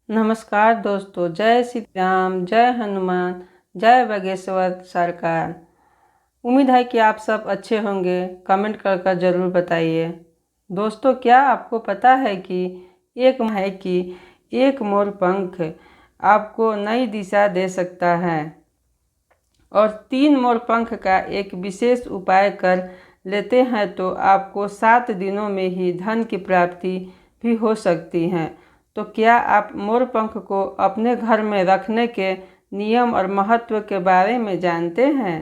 नमस्कार दोस्तों, जय श्री राम, जय हनुमान, जय बागेश्वर सरकार। उम्मीद है कि आप सब अच्छे होंगे। कमेंट कर ज़रूर बताइए। दोस्तों, क्या आपको पता है कि एक मोर पंख आपको नई दिशा दे सकता है और 3 मोर पंख का एक विशेष उपाय कर लेते हैं तो आपको 7 दिनों में ही धन की प्राप्ति भी हो सकती है। तो क्या आप मोर पंख को अपने घर में रखने के नियम और महत्व के बारे में जानते हैं?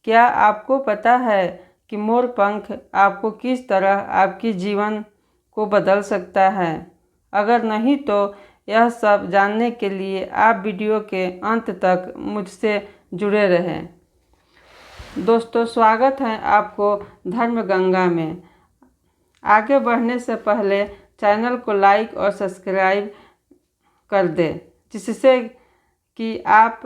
क्या आपको पता है कि मोर पंख आपको किस तरह आपकी जीवन को बदल सकता है? अगर नहीं तो यह सब जानने के लिए आप वीडियो के अंत तक मुझसे जुड़े रहें। दोस्तों, स्वागत है आपको धर्म गंगा में। आगे बढ़ने से पहले चैनल को लाइक और सब्सक्राइब कर दें, जिससे कि आप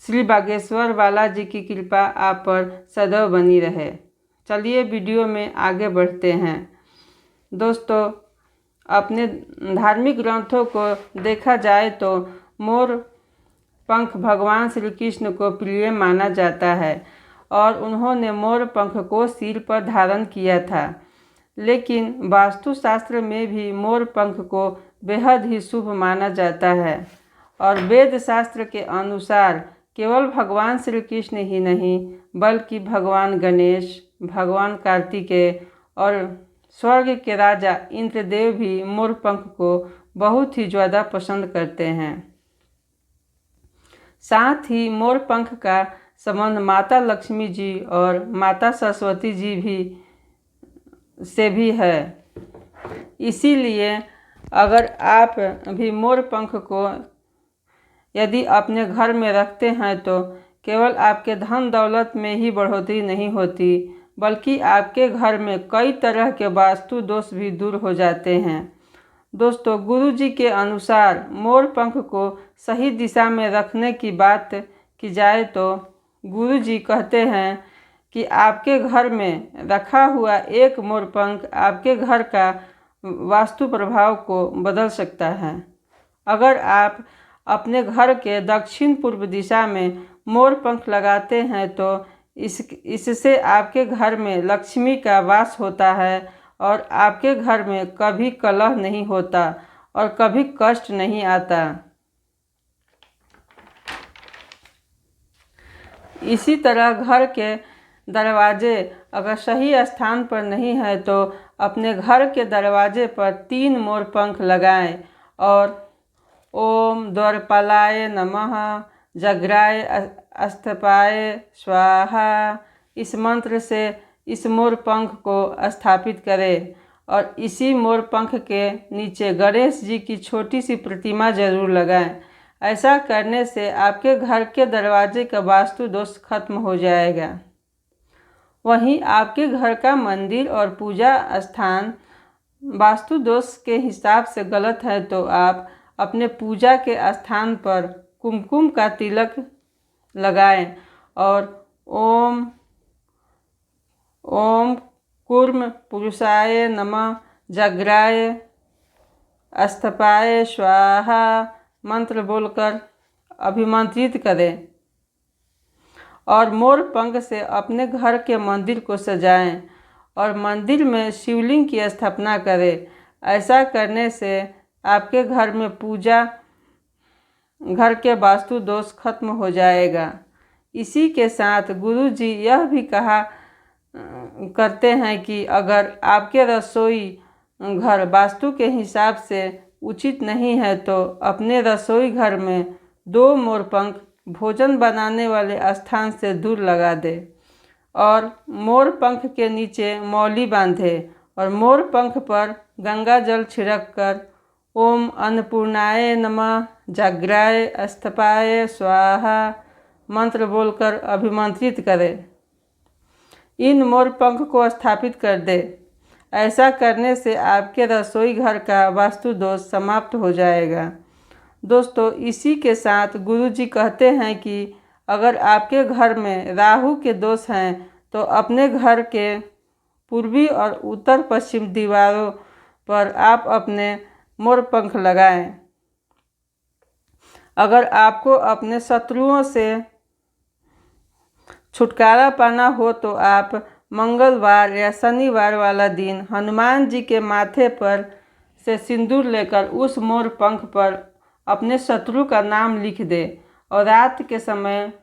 श्री बागेश्वर बालाजी की कृपा आप पर सदैव बनी रहे। चलिए वीडियो में आगे बढ़ते हैं। दोस्तों, अपने धार्मिक ग्रंथों को देखा जाए तो मोर पंख भगवान श्री कृष्ण को प्रिय माना जाता है और उन्होंने मोर पंख को सिर पर धारण किया था। लेकिन वास्तुशास्त्र में भी मोर पंख को बेहद ही शुभ माना जाता है और वेद शास्त्र के अनुसार केवल भगवान श्री कृष्ण ही नहीं बल्कि भगवान गणेश, भगवान कार्तिकेय और स्वर्ग के राजा इंद्रदेव भी मोर पंख को बहुत ही ज़्यादा पसंद करते हैं। साथ ही मोर पंख का संबंध माता लक्ष्मी जी और माता सरस्वती जी से भी है। इसीलिए अगर आप भी मोर पंख को यदि अपने घर में रखते हैं तो केवल आपके धन दौलत में ही बढ़ोतरी नहीं होती, बल्कि आपके घर में कई तरह के वास्तु दोष भी दूर हो जाते हैं। दोस्तों, गुरु जी के अनुसार मोर पंख को सही दिशा में रखने की बात की जाए तो गुरु जी कहते हैं कि आपके घर में रखा हुआ एक मोर पंख आपके घर का वास्तु प्रभाव को बदल सकता है। अगर आप अपने घर के दक्षिण पूर्व दिशा में मोर पंख लगाते हैं तो इससे आपके घर में लक्ष्मी का वास होता है और आपके घर में कभी कलह नहीं होता और कभी कष्ट नहीं आता। इसी तरह घर के दरवाजे अगर सही स्थान पर नहीं है तो अपने घर के दरवाजे पर 3 मोर पंख लगाएं और ओम द्वारपालाय नमः, जग्राय अस्थपाय स्वाहा इस मंत्र से इस मोर पंख को स्थापित करें और इसी मोर पंख के नीचे गणेश जी की छोटी सी प्रतिमा जरूर लगाएं। ऐसा करने से आपके घर के दरवाजे का वास्तु दोष खत्म हो जाएगा। वहीं आपके घर का मंदिर और पूजा स्थान वास्तु दोष के हिसाब से गलत है तो आप अपने पूजा के स्थान पर कुमकुम का तिलक लगाएं और ओम कूर्म पुरुषाय नमः, जग्राय अस्थपाय स्वाहा मंत्र बोलकर अभिमंत्रित करें और मोर पंख से अपने घर के मंदिर को सजाएं और मंदिर में शिवलिंग की स्थापना करें। ऐसा करने से आपके घर में पूजा घर के वास्तु दोष खत्म हो जाएगा। इसी के साथ गुरु जी यह भी कहा करते हैं कि अगर आपके रसोई घर वास्तु के हिसाब से उचित नहीं है तो अपने रसोई घर में 2 मोर पंख भोजन बनाने वाले स्थान से दूर लगा दे और मोर पंख के नीचे मौली बांधे और मोर पंख पर गंगा जल छिड़क कर ओम अन्नपूर्णाय नमः, जाग्राय अस्थपाय स्वाहा मंत्र बोलकर अभिमंत्रित करें। इन मोर पंख को स्थापित कर दे। ऐसा करने से आपके रसोई घर का वास्तु दोष समाप्त हो जाएगा। दोस्तों, इसी के साथ गुरु जी कहते हैं कि अगर आपके घर में राहु के दोष हैं तो अपने घर के पूर्वी और उत्तर पश्चिम दीवारों पर आप अपने मोर पंख लगाएं। अगर आपको अपने शत्रुओं से छुटकारा पाना हो तो आप मंगलवार या शनिवार वाला दिन हनुमान जी के माथे पर से सिंदूर लेकर उस मोर पंख पर अपने शत्रु का नाम लिख दे और रात के समय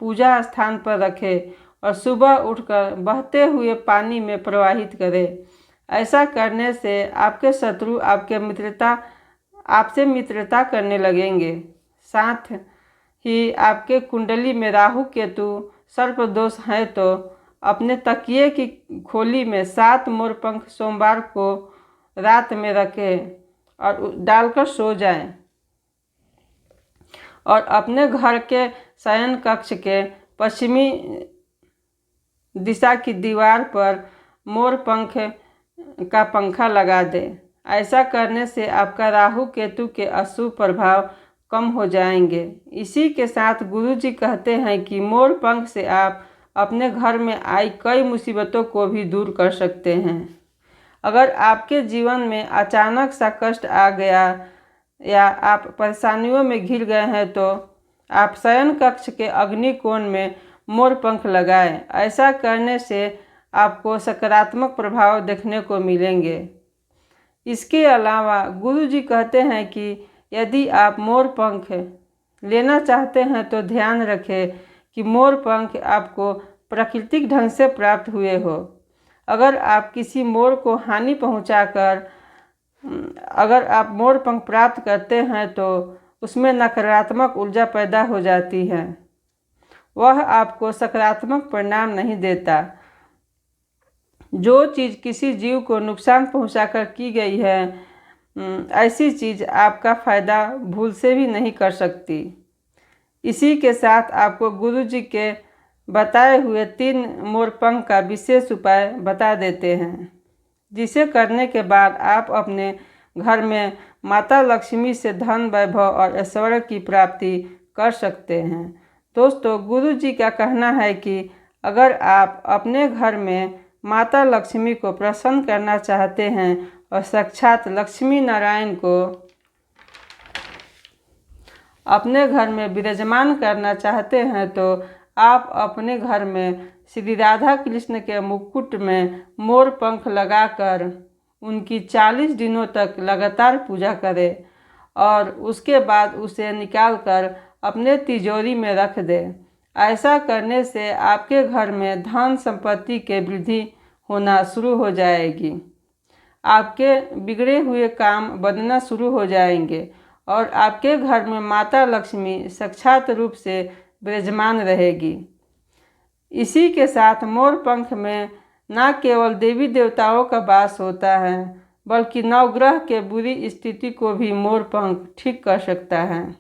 पूजा स्थान पर रखे और सुबह उठकर बहते हुए पानी में प्रवाहित करें। ऐसा करने से आपके शत्रु आपसे मित्रता करने लगेंगे। साथ ही आपके कुंडली में राहु केतु सर्प दोष है तो अपने तकिए की खोली में 7 मोरपंख सोमवार को रात में रखें और डालकर सो जाएं। और अपने घर के शयन कक्ष के पश्चिमी दिशा की दीवार पर मोर पंख का पंखा लगा दें। ऐसा करने से आपका राहु केतु के अशुभ प्रभाव कम हो जाएंगे। इसी के साथ गुरुजी कहते हैं कि मोर पंख से आप अपने घर में आई कई मुसीबतों को भी दूर कर सकते हैं। अगर आपके जीवन में अचानक सा कष्ट आ गया या आप परेशानियों में घिर गए हैं तो आप शयन कक्ष के अग्नि कोण में मोर पंख लगाएं। ऐसा करने से आपको सकारात्मक प्रभाव देखने को मिलेंगे। इसके अलावा गुरुजी कहते हैं कि यदि आप मोर पंख लेना चाहते हैं तो ध्यान रखें कि मोर पंख आपको प्राकृतिक ढंग से प्राप्त हुए हो। अगर आप किसी मोर को हानि पहुंचाकर अगर आप मोर पंख प्राप्त करते हैं तो उसमें नकारात्मक ऊर्जा पैदा हो जाती है, वह आपको सकारात्मक परिणाम नहीं देता। जो चीज़ किसी जीव को नुकसान पहुंचाकर की गई है ऐसी चीज़ आपका फ़ायदा भूल से भी नहीं कर सकती। इसी के साथ आपको गुरुजी के बताए हुए 3 मोरपंख का विशेष उपाय बता देते हैं, जिसे करने के बाद आप अपने घर में माता लक्ष्मी से धन वैभव और ऐश्वर्य की प्राप्ति कर सकते हैं। दोस्तों, गुरुजी का कहना है कि अगर आप अपने घर में माता लक्ष्मी को प्रसन्न करना चाहते हैं और साक्षात लक्ष्मी नारायण को अपने घर में विराजमान करना चाहते हैं तो आप अपने घर में श्री राधा कृष्ण के मुकुट में मोर पंख लगाकर उनकी 40 दिनों तक लगातार पूजा करें और उसके बाद उसे निकालकर अपने तिजोरी में रख दें। ऐसा करने से आपके घर में धन संपत्ति के वृद्धि होना शुरू हो जाएगी। आपके बिगड़े हुए काम बनना शुरू हो जाएंगे और आपके घर में माता लक्ष्मी साक्षात रूप से विराजमान रहेगी। इसी के साथ मोर पंख में न केवल देवी देवताओं का वास होता है बल्कि नवग्रह के बुरी स्थिति को भी मोर पंख ठीक कर सकता है।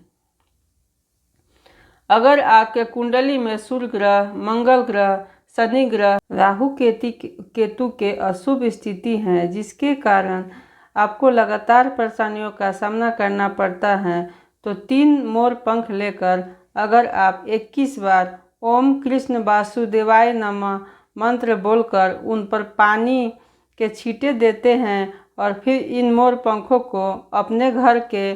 अगर आपके कुंडली में सूर्य ग्रह, मंगल ग्रह, शनि ग्रह, राहु केतु के अशुभ स्थिति हैं जिसके कारण आपको लगातार परेशानियों का सामना करना पड़ता है तो 3 मोर पंख लेकर अगर आप 21 बार ओम कृष्ण वासुदेवाय नमः मंत्र बोलकर उन पर पानी के छींटे देते हैं और फिर इन मोर पंखों को अपने घर के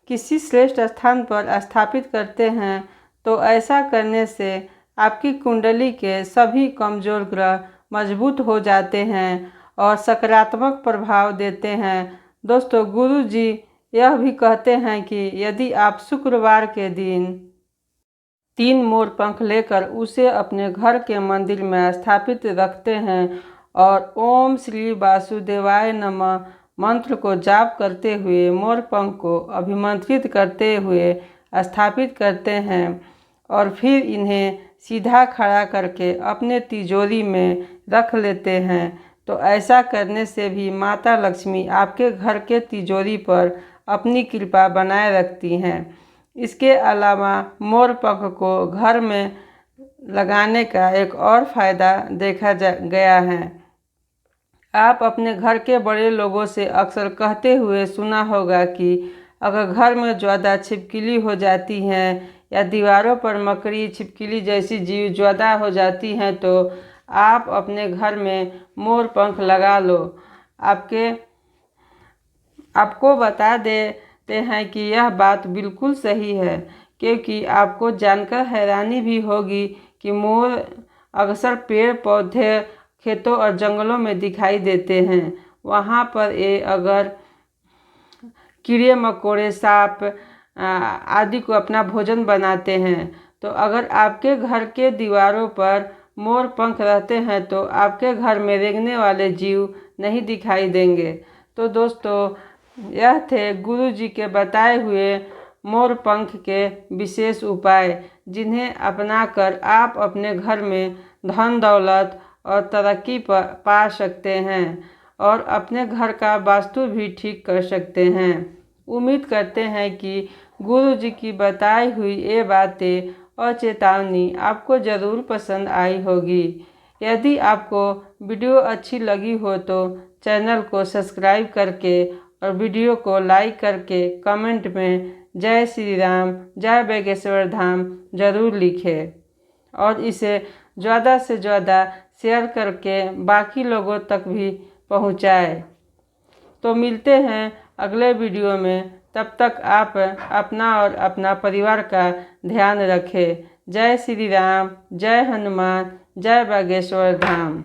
किसी श्रेष्ठ स्थान पर स्थापित करते हैं तो ऐसा करने से आपकी कुंडली के सभी कमज़ोर ग्रह मजबूत हो जाते हैं और सकारात्मक प्रभाव देते हैं। दोस्तों, गुरु जी यह भी कहते हैं कि यदि आप शुक्रवार के दिन 3 मोर पंख लेकर उसे अपने घर के मंदिर में स्थापित रखते हैं और ओम श्री वासुदेवाय नमः मंत्र को जाप करते हुए मोर पंख को अभिमंत्रित करते हुए स्थापित करते हैं और फिर इन्हें सीधा खड़ा करके अपने तिजोरी में रख लेते हैं तो ऐसा करने से भी माता लक्ष्मी आपके घर के तिजोरी पर अपनी कृपा बनाए रखती हैं। इसके अलावा मोर पंख को घर में लगाने का एक और फ़ायदा देखा गया है। आप अपने घर के बड़े लोगों से अक्सर कहते हुए सुना होगा कि अगर घर में ज़्यादा छिपकली हो जाती हैं या दीवारों पर मकड़ी, छिपकली जैसी जीव ज़्यादा हो जाती हैं तो आप अपने घर में मोर पंख लगा लो। आपको बता देते हैं कि यह बात बिल्कुल सही है, क्योंकि आपको जानकर हैरानी भी होगी कि मोर अक्सर पेड़ पौधे, खेतों और जंगलों में दिखाई देते हैं। वहाँ पर ये अगर कीड़े मकोड़े, सांप आदि को अपना भोजन बनाते हैं। तो अगर आपके घर के दीवारों पर मोर पंख रहते हैं तो आपके घर में रेंगने वाले जीव नहीं दिखाई देंगे। तो दोस्तों, यह थे गुरु जी के बताए हुए मोर पंख के विशेष उपाय, जिन्हें अपनाकर आप अपने घर में धन दौलत और तरक्की पा सकते हैं और अपने घर का वास्तु भी ठीक कर सकते हैं। उम्मीद करते हैं कि गुरु जी की बताई हुई ये बातें और चेतावनी आपको ज़रूर पसंद आई होगी। यदि आपको वीडियो अच्छी लगी हो तो चैनल को सब्सक्राइब करके और वीडियो को लाइक करके कमेंट में जय श्री राम, जय बागेश्वर धाम ज़रूर लिखें और इसे ज़्यादा से ज़्यादा शेयर करके बाकी लोगों तक भी पहुँचाएं। तो मिलते हैं अगले वीडियो में, तब तक आप अपना और अपना परिवार का ध्यान रखें। जय श्री राम, जय हनुमान, जय बागेश्वर धाम।